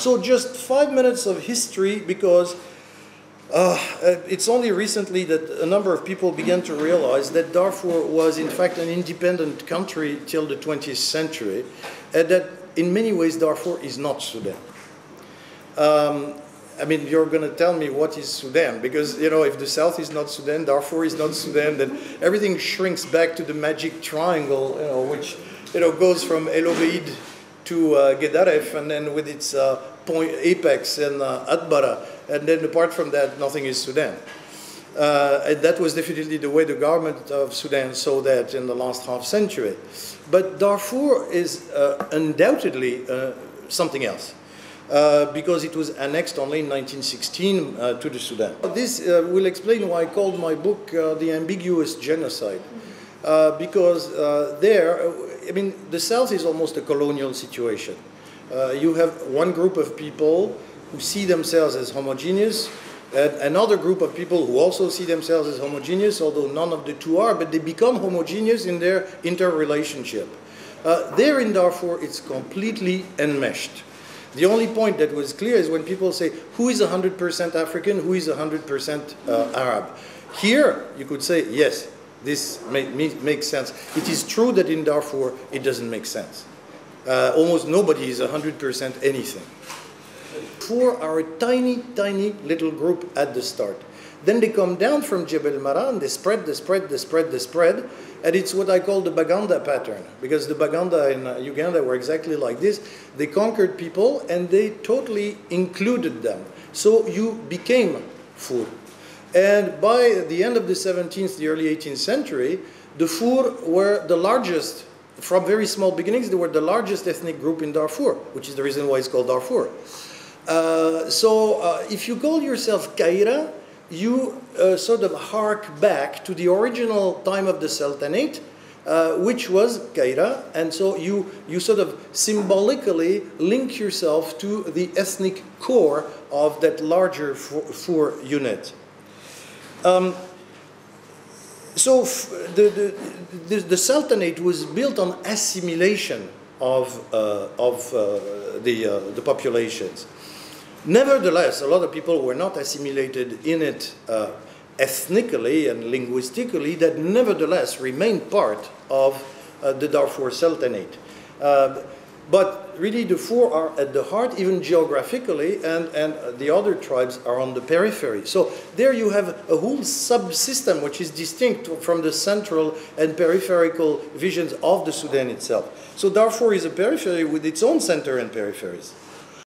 So just 5 minutes of history, because it's only recently that a number of people began to realize that Darfur was in fact an independent country till the 20th century, and that in many ways Darfur is not Sudan. I mean, you're going to tell me what is Sudan, because, you know, if the south is not Sudan, Darfur is not Sudan, then everything shrinks back to the magic triangle, you know, which, you know, goes from El Obeid to Gedaref, and then with its point apex in Atbara, and then apart from that, nothing is Sudan. And that was definitely the way the government of Sudan saw that in the last half century. But Darfur is undoubtedly something else. Because it was annexed only in 1916 to the Sudan. This will explain why I called my book The Ambiguous Genocide. Because there, I mean, the South is almost a colonial situation. You have one group of people who see themselves as homogeneous, and another group of people who also see themselves as homogeneous, although none of the two are, but they become homogeneous in their interrelationship. There in Darfur, it's completely enmeshed. The only point that was clear is when people say, who is 100% African, who is 100% Arab? Here, you could say, yes, this makes sense. It is true that in Darfur, it doesn't make sense. Almost nobody is 100% anything. Darfur are a tiny, tiny little group at the start. Then they come down from Jebel Mara, and they spread, they spread, they spread, they spread. And it's what I call the Buganda pattern, because the Buganda in Uganda were exactly like this. They conquered people, and they totally included them. So you became Fur. And by the end of the 17th, the early 18th century, the Fur were the largest, from very small beginnings, they were the largest ethnic group in Darfur, which is the reason why it's called Darfur. If you call yourself Kaira, you sort of hark back to the original time of the Sultanate, which was Kaira, and so you sort of symbolically link yourself to the ethnic core of that larger Fur unit. So the Sultanate was built on assimilation of the populations. Nevertheless, a lot of people were not assimilated in it ethnically and linguistically, that nevertheless remained part of the Darfur Sultanate. But really the Fur are at the heart, even geographically, and the other tribes are on the periphery. So there you have a whole subsystem which is distinct from the central and peripheral visions of the Sudan itself. So Darfur is a periphery with its own center and peripheries.